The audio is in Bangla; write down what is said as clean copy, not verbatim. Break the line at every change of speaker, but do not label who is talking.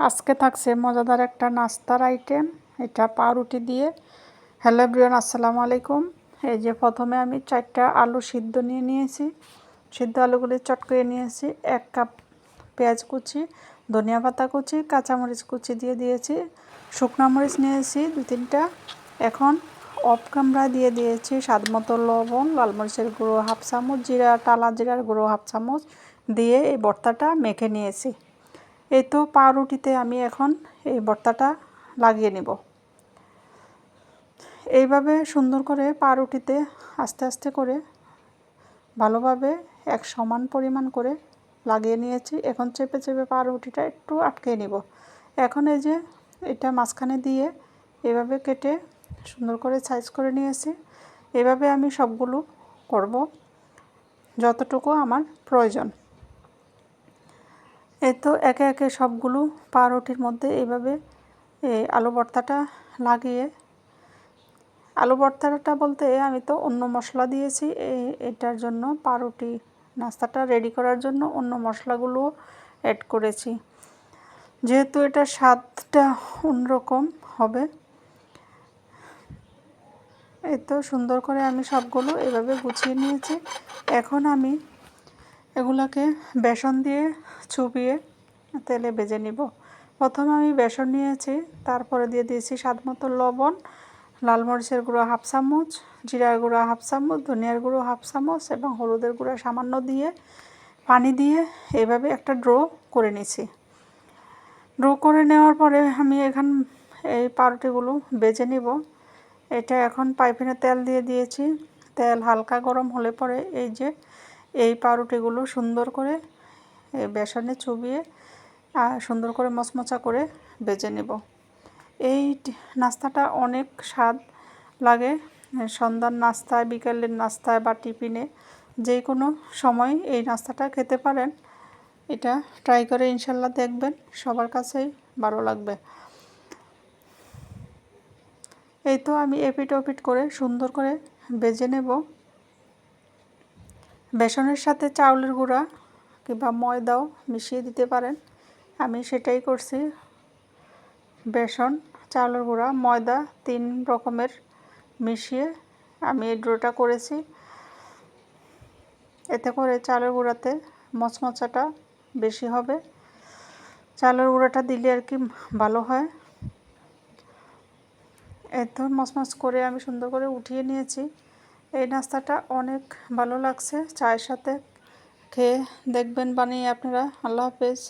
আজকে থাকছে মজাদার একটা নাস্তার আইটেম, এটা পাউরুটি দিয়ে। হ্যালো এভরিওয়ান, আসসালামু আলাইকুম। এই যে প্রথমে আমি 4টা আলু সিদ্ধ নিয়ে নিয়েছি, সিদ্ধ আলুগুলি চট করে নিয়েছি। 1 কাপ পেঁয়াজ কুচি, ধনিয়া পাতা কুচি, কাঁচামরিচ কুচি দিয়ে দিয়েছি, শুকনো মরিচ নিয়েছি 2-3টা। এখন অফ ক্যামেরা দিয়ে দিয়েছি স্বাদ মতো লবণ, লাল মরিচের গুঁড়ো 1/2 চামচ, টালা জিরার গুঁড়ো 1/2 চামচ দিয়ে এই ভর্তাটা মেখে নিয়েছি। এই তো পাউরুটিতে আমি এখন এই ভর্তাটা লাগিয়ে নেব। এইভাবে সুন্দর করে পাউরুটিতে আস্তে আস্তে করে ভালোভাবে এক সমান পরিমাণ করে লাগিয়ে নিয়েছি। এখন চেপে চেপে পাউরুটিটা একটু আটকে নিব। এখন এই যে এটা মাঝখানে দিয়ে এভাবে কেটে সুন্দর করে সাইজ করে নিয়েছি। এভাবে আমি সবগুলো করব যতটুকু আমার প্রয়োজন। এই তো একে একে সবগুলো পাউরুটির মধ্যে এইভাবে আলু ভর্তাটা লাগিয়ে, আলু ভর্তাটা বলতে আমি তো অন্য মশলা দিয়েছি এটার জন্য, পাউরুটি নাস্তাটা রেডি করার জন্য অন্য মশলাগুলো অ্যাড করেছি, যেহেতু এটা স্বাদটা অন্যরকম হবে। এই তো সুন্দর করে আমি সবগুলো এভাবে গুছিয়ে নিয়েছি। এখন আমি এগুলাকে বেসন দিয়ে চুবিয়ে তেলে ভেজে নিব। প্রথমে আমি বেসন নিয়েছি, তারপরে দিয়ে দিয়েছি স্বাদ মতো লবণ, লাল মরিচের গুঁড়ো 1/2 চামচ, জিরার গুঁড়ো 1/2 চামচ, ধনিয়ার গুঁড়ো 1/2 চামচ এবং হলুদের গুঁড়ো সামান্য দিয়ে পানি দিয়ে এভাবে একটা ড্রো করে নিয়েছি। ড্রো করে নেওয়ার পরে আমি এই পাউরুটিগুলো ভেজে নিব। এটা এখন পাইপিনে তেল দিয়ে দিয়েছি। তেল হালকা গরম হলে পরে এই পাউরুটিগুলো সুন্দর করে বেসনে চুবিয়ে সুন্দর করে মচমচা করে ভেজে নেব। এই নাস্তাটা অনেক স্বাদ লাগে। সন্ধ্যার নাস্তায়, বিকেলের নাস্তায় বা টিফিনে যে কোনো সময় এই নাস্তাটা খেতে পারেন। এটা ট্রাই করে ইনশাল্লাহ দেখবেন, সবার কাছেই ভালো লাগবে। এই তো আমি এপিট ওপিট করে সুন্দর করে ভেজে নেব। বেসনের সাথে চাউলের গুঁড়া কিংবা ময়দাও মিশিয়ে দিতে পারেন, আমি সেটাই করছি। বেসন, চাউলের গুঁড়া, ময়দা 3 রকমের মিশিয়ে আমি এই ডোটা করেছি। এতে করে চালের গুঁড়াতে মচমচাটা বেশি হবে, চালের গুঁড়াটা দিলে আর কি ভালো হয়। এত মচমচ করে আমি সুন্দর করে উঠিয়ে নিয়েছি। এই নাস্তাটা অনেক ভালো লাগছে, চায়ের সাথে খেয়ে দেখবেন বানিয়ে আপনারা। আল্লাহ হাফেজ।